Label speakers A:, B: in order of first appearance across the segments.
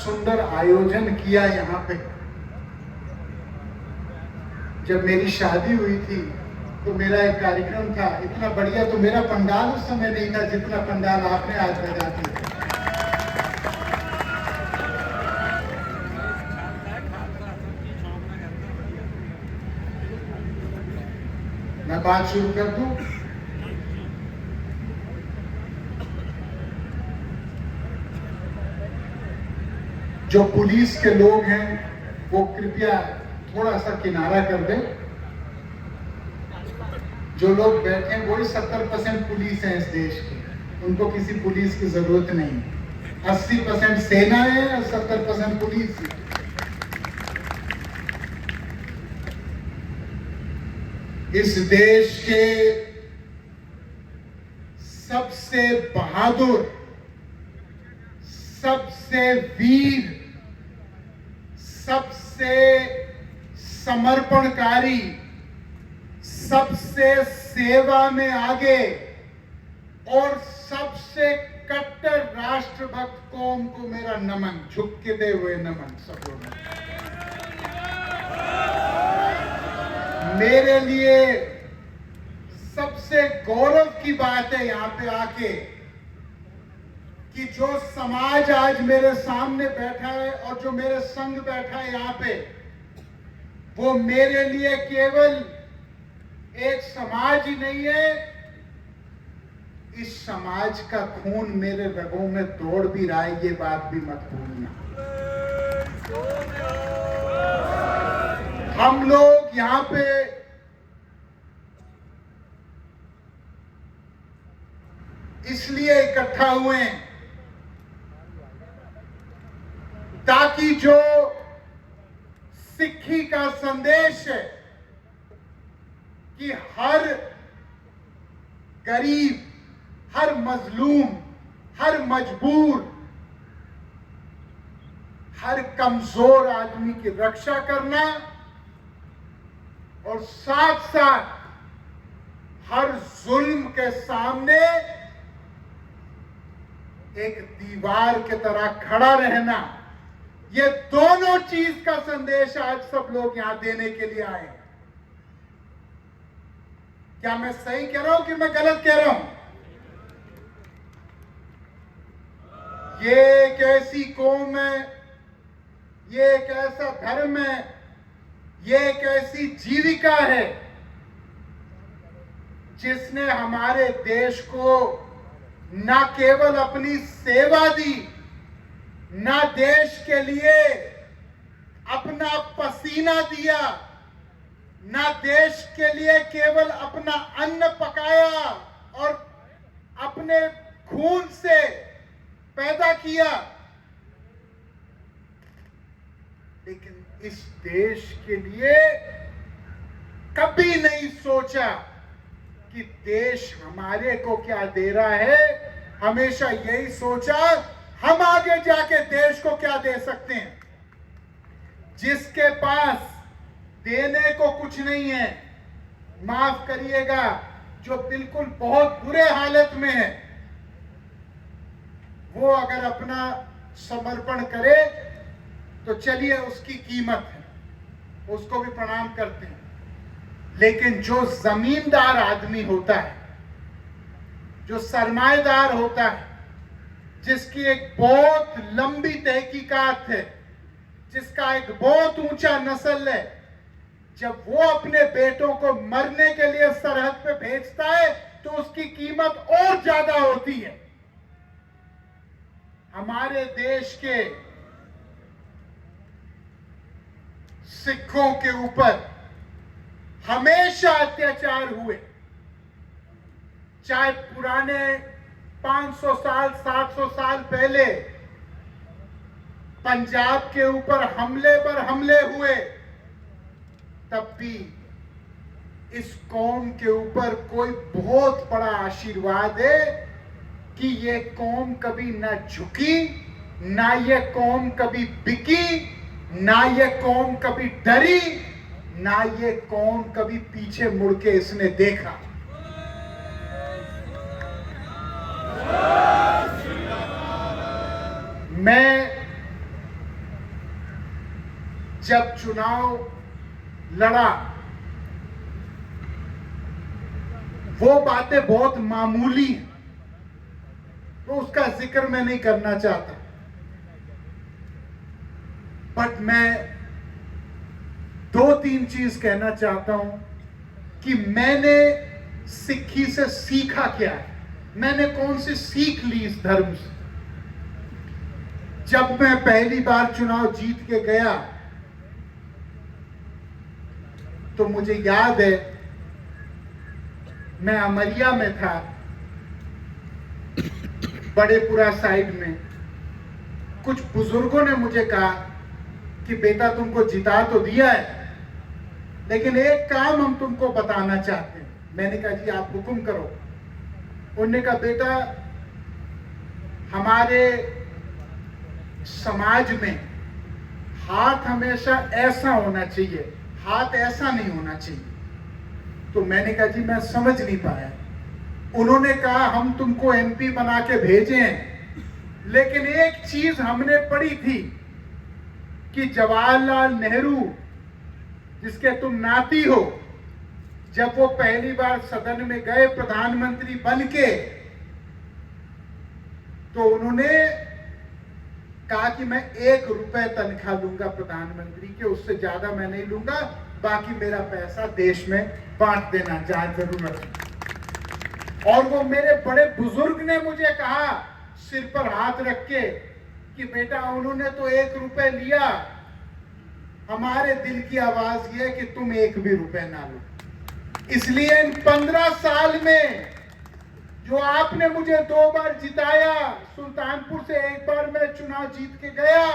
A: सुंदर आयोजन किया यहाँ पे। जब मेरी शादी हुई थी तो मेरा एक कार्यक्रम था, इतना बढ़िया तो मेरा पंडाल उस समय नहीं था जितना पंडाल आपने आज लगा दिया। मैं बात शुरू कर दूं? जो पुलिस के लोग हैं वो कृपया थोड़ा सा किनारा कर दें। जो लोग बैठे हैं वही 70% पुलिस है इस देश की, उनको किसी पुलिस की जरूरत नहीं। 80% सेना है और 70% पुलिस है। इस देश के सबसे बहादुर, सबसे वीर, सबसे समर्पणकारी, सबसे सेवा में आगे और सबसे कट्टर राष्ट्रभक्त कौम को मेरा नमन, झुक के दे हुए नमन। सब लोग मेरे लिए सबसे गौरव की बात है यहाँ पे आके कि जो समाज आज मेरे सामने बैठा है और जो मेरे संग बैठा है यहाँ पे, वो मेरे लिए केवल एक समाज ही नहीं है, इस समाज का खून मेरे रगों में दौड़ भी रहा है, ये बात भी मत भूलना। हम लोग यहाँ पे इसलिए इकट्ठा हुए हैं ताकि जो सिक्खी का संदेश है कि हर गरीब, हर मजलूम, हर मजबूर, हर कमजोर आदमी की रक्षा करना और साथ साथ हर जुल्म के सामने एक दीवार की तरह खड़ा रहना, ये दोनों चीज का संदेश आज सब लोग यहां देने के लिए आए। क्या मैं सही कह रहा हूं कि मैं गलत कह रहा हूं? ये एक ऐसी कौम है, ये एक ऐसा धर्म है, ये एक ऐसी जीविका है जिसने हमारे देश को न केवल अपनी सेवा दी, न देश के लिए अपना पसीना दिया, न देश के लिए केवल अपना अन्न पकाया और अपने खून से पैदा किया, लेकिन इस देश के लिए कभी नहीं सोचा कि देश हमारे को क्या दे रहा है। हमेशा यही सोचा हम आगे जाके देश को क्या दे सकते हैं। जिसके पास देने को कुछ नहीं है, माफ करिएगा, जो बिल्कुल बहुत बुरे हालत में है, वो अगर अपना समर्पण करे तो चलिए उसकी कीमत है, उसको भी प्रणाम करते हैं। लेकिन जो जमींदार आदमी होता है, जो सरमाएदार होता है, जिसकी एक बहुत लंबी तहकीकात है, जिसका एक बहुत ऊंचा नस्ल है, जब वो अपने बेटों को मरने के लिए सरहद पे भेजता है तो उसकी कीमत और ज्यादा होती है। हमारे देश के सिखों के ऊपर हमेशा अत्याचार हुए, चाहे पुराने 500 साल 700 साल पहले पंजाब के ऊपर हमले पर हमले हुए, तब भी इस कौम के ऊपर कोई बहुत बड़ा आशीर्वाद है कि ये कौम कभी ना झुकी, ना ये कौम कभी बिकी, ना ये कौम कभी डरी, ना ये कौम कभी पीछे मुड़ के इसने देखा। मैं जब चुनाव लड़ा वो बातें बहुत मामूली हैं, तो उसका जिक्र मैं नहीं करना चाहता। बट मैं 2-3 चीज कहना चाहता हूं कि मैंने सिक्खी से सीखा क्या है, मैंने कौन सी सीख ली इस धर्म से। जब मैं पहली बार चुनाव जीत के गया तो मुझे याद है, मैं अमरिया में था, बड़ेपुरा साइड में। कुछ बुजुर्गों ने मुझे कहा कि बेटा तुमको जिता तो दिया है, लेकिन एक काम हम तुमको बताना चाहते हैं। मैंने कहा जी आप हुक्म करो। उन्होंने कहा बेटा हमारे समाज में हाथ हमेशा ऐसा होना चाहिए, हाथ ऐसा नहीं होना चाहिए। तो मैंने कहा जी मैं समझ नहीं पाया। उन्होंने कहा हम तुमको एमपी बना के भेजे हैं, लेकिन एक चीज हमने पढ़ी थी कि जवाहरलाल नेहरू जिसके तुम नाती हो, जब वो पहली बार सदन में गए प्रधानमंत्री बन के, तो उन्होंने कहा कि मैं 1 रुपए तनख्वाह लूंगा प्रधानमंत्री के, उससे ज्यादा मैं नहीं लूंगा, बाकी मेरा पैसा देश में बांट देना जहां जरूरत है। और वो मेरे बड़े बुजुर्ग ने मुझे कहा सिर पर हाथ रख के कि बेटा उन्होंने तो 1 रुपए लिया, हमारे दिल की आवाज ये है कि तुम 1 भी रुपए ना लो। इसलिए इन 15 साल में जो आपने मुझे 2 बार जिताया, सुल्तानपुर से 1 बार मैं चुनाव जीत के गया,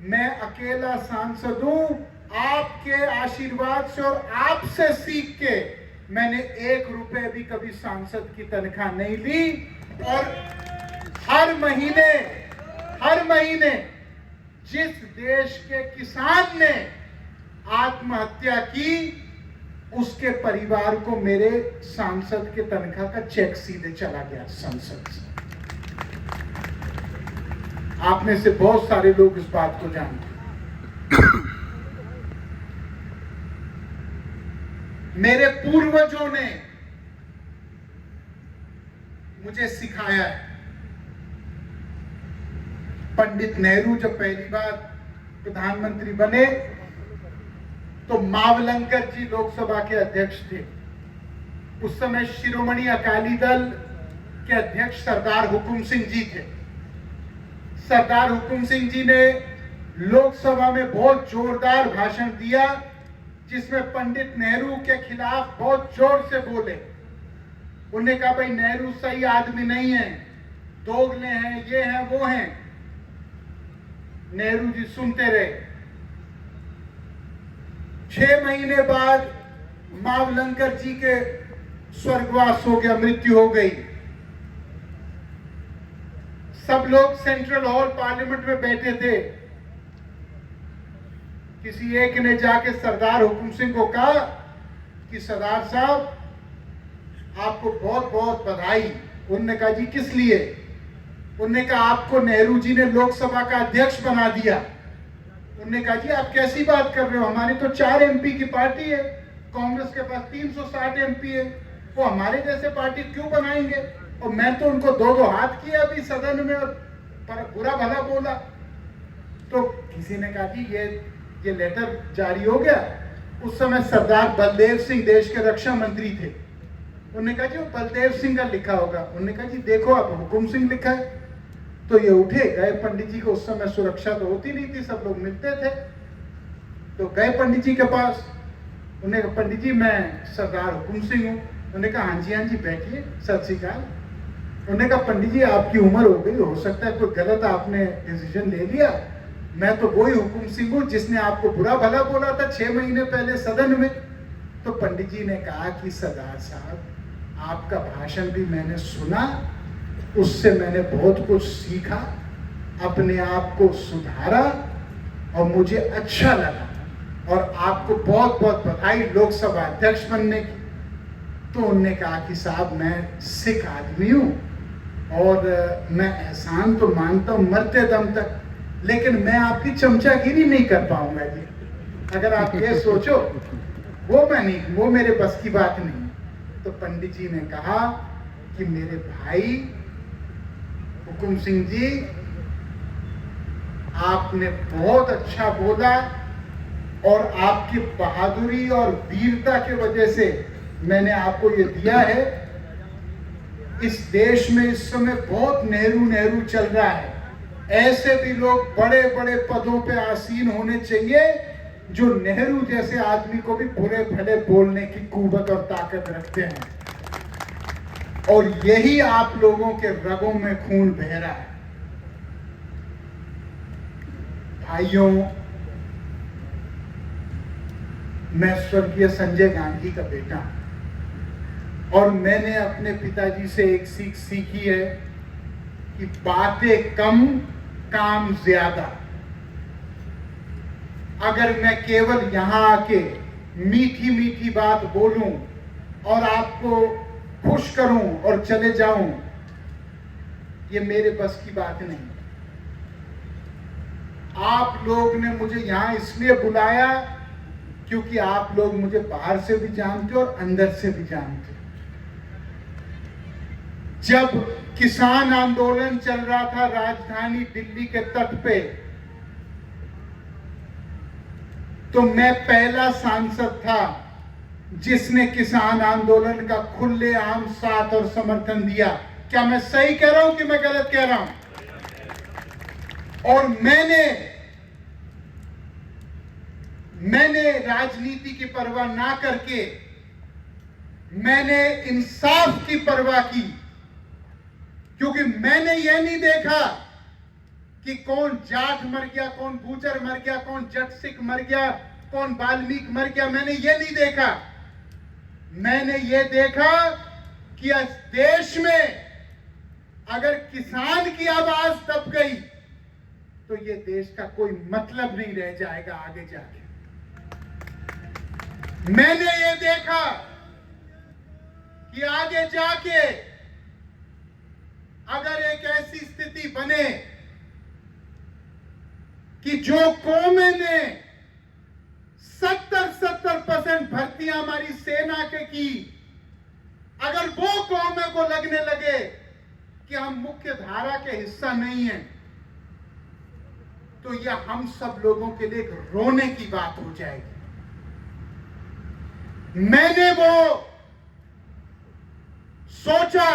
A: मैं अकेला सांसद हूं। आपके आशीर्वाद से और आपसे सीख के मैंने 1 रुपए भी कभी सांसद की तनख्वाह नहीं ली। और हर महीने जिस देश के किसान ने आत्महत्या की, उसके परिवार को मेरे सांसद के तनख्वाह का चेक सीधे चला गया संसद से। आप में से बहुत सारे लोग इस बात को जानते हैं। मेरे पूर्वजों ने मुझे सिखाया है। पंडित नेहरू जब पहली बार प्रधानमंत्री बने तो मावलंकर जी लोकसभा के अध्यक्ष थे। उस समय शिरोमणि अकाली दल के अध्यक्ष सरदार हुकुम सिंह जी थे। सरदार हुकुम सिंह जी ने लोकसभा में बहुत जोरदार भाषण दिया, जिसमें पंडित नेहरू के खिलाफ बहुत जोर से बोले। उन्होंने कहा भाई नेहरू सही आदमी नहीं है, दोगले हैं, ये हैं वो हैं। नेहरू जी सुनते रहे। 6 महीने बाद मावलंकर जी के स्वर्गवास हो गया, मृत्यु हो गई। सब लोग सेंट्रल हॉल पार्लियामेंट में बैठे थे। किसी एक ने जाके सरदार हुकुम सिंह को कहा कि सरदार साहब आपको बहुत बहुत बधाई। उन्होंने कहा जी किस लिए? उन्होंने कहा आपको नेहरू जी ने लोकसभा का अध्यक्ष बना दिया। उन्होंने कहा जी आप कैसी बात कर रहे हो, हमारी तो 4 एमपी की पार्टी है, कांग्रेस के पास 360 एमपी है, वो हमारे जैसे पार्टी क्यों बनाएंगे? और मैं तो उनको 2-2 हाथ किया अभी सदन में और पर बुरा भला बोला। तो किसी ने कहा जी ये लेटर जारी हो गया। उस समय सरदार बलदेव सिंह देश के रक्षा मंत्री थे। उन्होंने कहा जी वो बलदेव सिंह का लिखा होगा। उन्होंने कहा जी देखो अब हुकुम सिंह लिखा है। तो ये उठे गए पंडित जी को। उस समय सुरक्षा तो होती नहीं थी, सब लोग मिलते थे। तो गए पंडित जी के पास। उन्होंने कहा पंडित जी मैं सरदार हुकुम सिंह हूँ। उन्होंने कहा हाँ जी बैठिए, सत श्री अकाल। उन्होंने कहा पंडित जी आपकी उम्र हो गई, हो सकता है कोई गलत आपने डिसीजन ले लिया। मैं तो वही हुकुम सिंह हूँ जिसने आपको बुरा भला बोला था 6 महीने पहले सदन में। तो पंडित जी ने कहा कि सरदार साहब आपका भाषण भी मैंने सुना, उससे मैंने बहुत कुछ सीखा, अपने आप को सुधारा और मुझे अच्छा लगा, और आपको बहुत बहुत बधाई लोकसभा अध्यक्ष बनने की। तो उन्होंने कहा कि साहब मैं सिख आदमी हूँ और मैं एहसान तो मानता हूँ मरते दम तक, लेकिन मैं आपकी चमचागिरी नहीं कर पाऊंगा जी। अगर आप ये सोचो, वो मेरे बस की बात नहीं। तो पंडित जी ने कहा कि मेरे भाई हुकुम सिंह जी, आपने बहुत अच्छा बोला और आपकी बहादुरी और वीरता के वजह से मैंने आपको ये दिया है। इस देश में इस समय बहुत नेहरू चल रहा है। ऐसे भी लोग बड़े बड़े पदों पे आसीन होने चाहिए जो नेहरू जैसे आदमी को भी बुरे भले बोलने की कुवत और ताकत रखते हैं। और यही आप लोगों के रगों में खून बह रहा है। भाइयों, मैं स्वर्गीय संजय गांधी का बेटा हूं और मैंने अपने पिताजी से एक सीख सीखी है कि बातें कम, काम ज्यादा। अगर मैं केवल यहां आके मीठी मीठी बात बोलूं और आपको खुश करूं और चले जाऊं, ये मेरे बस की बात नहीं। आप लोग ने मुझे यहां इसलिए बुलाया क्योंकि आप लोग मुझे बाहर से भी जानते और अंदर से भी जानते। जब किसान आंदोलन चल रहा था राजधानी दिल्ली के तट पे, तो मैं पहला सांसद था जिसने किसान आंदोलन का खुलेआम साथ और समर्थन दिया। क्या मैं सही कह रहा हूं कि मैं गलत कह रहा हूं? और मैंने राजनीति की परवाह ना करके मैंने इंसाफ की परवाह की, क्योंकि मैंने यह नहीं देखा कि कौन जाट मर गया, कौन गुर्जर मर गया, कौन जट सिख मर गया, कौन वाल्मीकि मर गया। मैंने यह नहीं देखा। मैंने यह देखा कि इस देश में अगर किसान की आवाज दब गई तो यह देश का कोई मतलब नहीं रह जाएगा आगे जाके। मैंने ये देखा कि आगे जाके अगर एक ऐसी स्थिति बने कि जो कौमें ने 70% भर्तियां हमारी सेना के की, अगर वो कौमें को लगने लगे कि हम मुख्य धारा के हिस्सा नहीं हैं, तो यह हम सब लोगों के लिए एक रोने की बात हो जाएगी। मैंने वो सोचा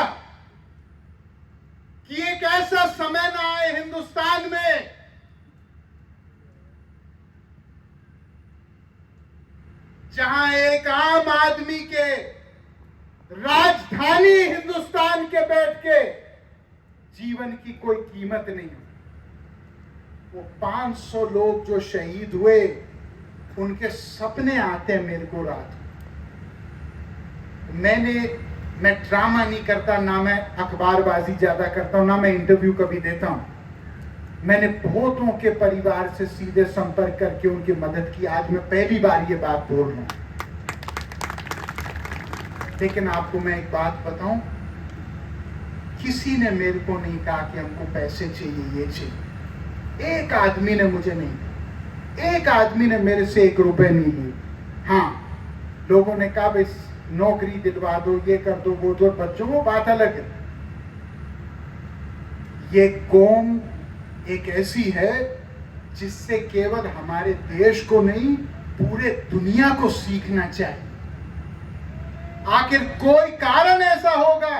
A: कि एक ऐसा समय ना आए हिंदुस्तान में जहां एक आम आदमी के राजधानी हिंदुस्तान के बैठ के जीवन की कोई कीमत नहीं हो। वो 500 लोग जो शहीद हुए, उनके सपने आते हैं मेरे को रात। मैं ड्रामा नहीं करता, ना मैं अखबारबाजी ज्यादा करता हूं, ना मैं इंटरव्यू कभी देता हूं। मैंने बहुतों के परिवार से सीधे संपर्क करके उनकी मदद की। आज मैं पहली बार ये बात बोल रहा हूं। लेकिन आपको मैं एक बात बताऊं, किसी ने मेरे को नहीं कहा कि हमको पैसे चाहिए, ये चाहिए। एक आदमी ने मुझे नहीं कहा, एक आदमी ने मेरे से 1 रुपए नहीं लिए। हाँ, लोगों ने कहा भाई नौकरी दिलवा दो, ये कर दो, वो दो, बच्चों को बात अलग है। ये कौम एक ऐसी है जिससे केवल हमारे देश को नहीं, पूरे दुनिया को सीखना चाहिए। आखिर कोई कारण ऐसा होगा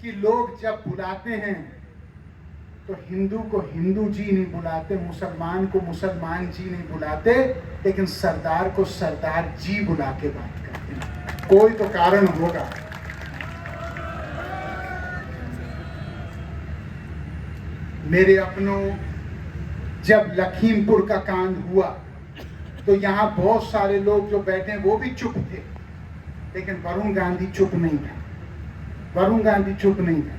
A: कि लोग जब बुलाते हैं तो हिंदू को हिंदू जी नहीं बुलाते, मुसलमान को मुसलमान जी नहीं बुलाते, लेकिन सरदार को सरदार जी बुला के बात करते हैं। कोई तो कारण होगा। मेरे अपनों, जब लखीमपुर का कांड हुआ तो यहां बहुत सारे लोग जो बैठे हैं वो भी चुप थे, लेकिन वरुण गांधी चुप नहीं था। वरुण गांधी चुप नहीं था।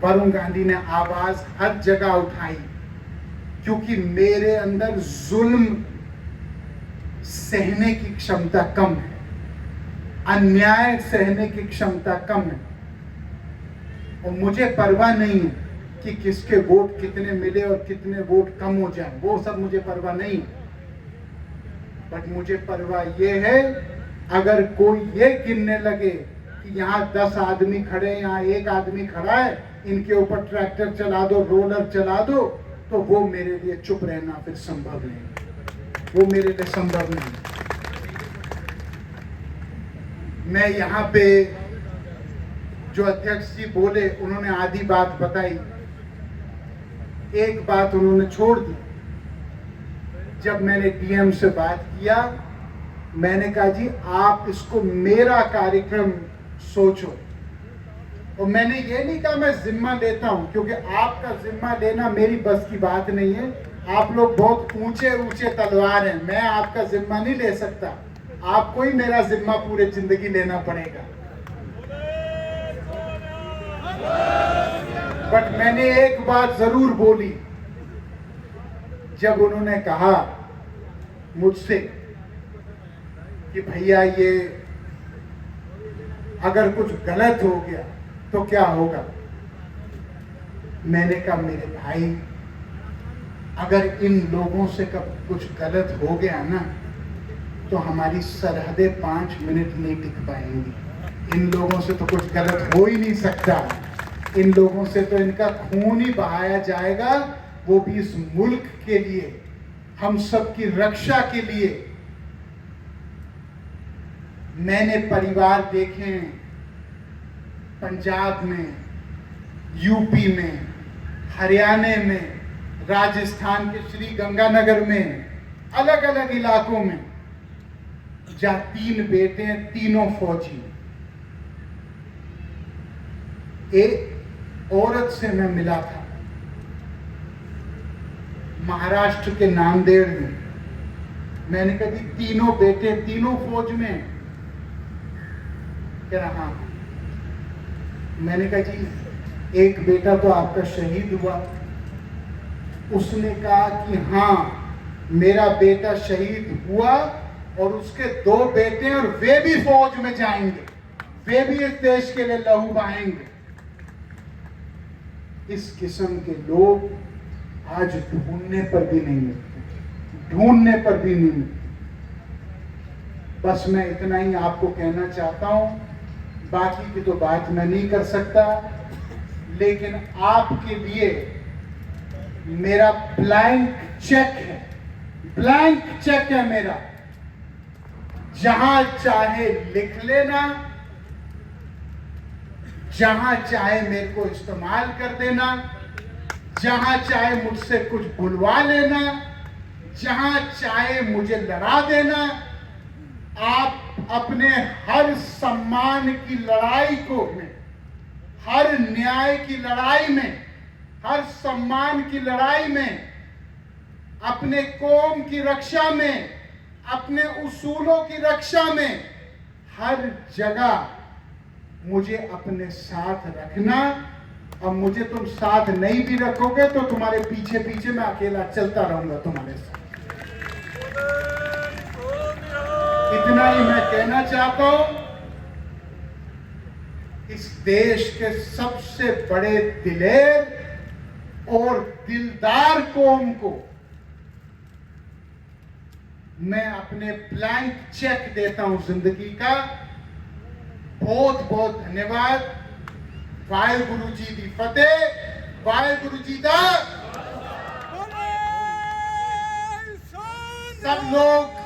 A: वरुण गांधी ने आवाज हर जगह उठाई, क्योंकि मेरे अंदर जुल्म सहने की क्षमता कम है, अन्याय सहने की क्षमता कम है। और मुझे परवाह नहीं है कि किसके वोट कितने मिले और कितने वोट कम हो जाए, वो सब मुझे परवाह नहीं। बट मुझे परवाह ये है, अगर कोई ये गिनने लगे कि यहाँ 10 आदमी खड़े, यहाँ 1 आदमी खड़ा है, इनके ऊपर ट्रैक्टर चला दो, रोलर चला दो, तो वो मेरे लिए चुप रहना फिर संभव नहीं, वो मेरे लिए संभव नहीं। मैं यहाँ पे जो अध्यक्ष जी बोले, उन्होंने आधी बात बताई, एक बात उन्होंने छोड़ दी। जब मैंने डीएम से बात किया, मैंने कहा जी आप इसको मेरा कार्यक्रम सोचो, और मैंने ये नहीं कहा मैं जिम्मा लेता हूं, क्योंकि आपका जिम्मा लेना मेरी बस की बात नहीं है। आप लोग बहुत ऊंचे ऊंचे तलवार हैं, मैं आपका जिम्मा नहीं ले सकता, आपको ही मेरा जिम्मा पूरे जिंदगी लेना पड़ेगा। बट मैंने एक बात जरूर बोली, जब उन्होंने कहा मुझसे कि भैया ये अगर कुछ गलत हो गया तो क्या होगा, मैंने कहा मेरे भाई, अगर इन लोगों से कब कुछ गलत हो गया ना, तो हमारी सरहदें 5 मिनट नहीं टिक पाएंगी। इन लोगों से तो कुछ गलत हो ही नहीं सकता, इन लोगों से तो इनका खून ही बहाया जाएगा, वो भी इस मुल्क के लिए, हम सब की रक्षा के लिए। मैंने परिवार देखे पंजाब में, यूपी में, हरियाणा में, राजस्थान के श्री गंगानगर में, अलग अलग इलाकों में, जहां 3 बेटे हैं, तीनों फौजी। एक औरत से मैं मिला था महाराष्ट्र के नांदेड़ में, मैंने कहा जी तीनों बेटे तीनों फौज में? कह रहा हाँ। मैंने कहा जी एक बेटा तो आपका शहीद हुआ। उसने कहा कि हाँ मेरा बेटा शहीद हुआ और उसके 2 बेटे, और वे भी फौज में जाएंगे, वे भी इस देश के लिए लहू बहाएंगे। इस किस्म के लोग आज ढूंढने पर भी नहीं मिलते, ढूंढने पर भी नहीं मिलते। बस मैं इतना ही आपको कहना चाहता हूं, बाकी की तो बात मैं नहीं कर सकता, लेकिन आपके लिए मेरा ब्लैंक चेक है, ब्लैंक चेक है मेरा। जहां चाहे लिख लेना, जहां चाहे मेरे को इस्तेमाल कर देना, जहां चाहे मुझसे कुछ बुलवा लेना, जहां चाहे मुझे लड़ा देना। आप अपने हर सम्मान की लड़ाई को में, हर न्याय की लड़ाई में, हर सम्मान की लड़ाई में, अपने कौम की रक्षा में, अपने उसूलों की रक्षा में, हर जगह मुझे अपने साथ रखना। अब मुझे तुम साथ नहीं भी रखोगे तो तुम्हारे पीछे पीछे मैं अकेला चलता रहूंगा तुम्हारे साथ। इतना ही मैं कहना चाहता हूं, इस देश के सबसे बड़े दिलेर और दिलदार कौम को मैं अपने ब्लैंक चेक देता हूं जिंदगी का। बहुत बहुत धन्यवाद। वाहेगुरु जी दी फतेह, वाहेगुरु जी दा। सब लोग,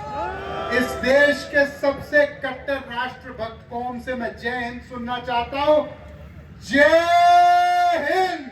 A: इस देश के सबसे कट्टर राष्ट्रभक्त कौम से मैं जय हिंद सुनना चाहता हूं। जय हिंद।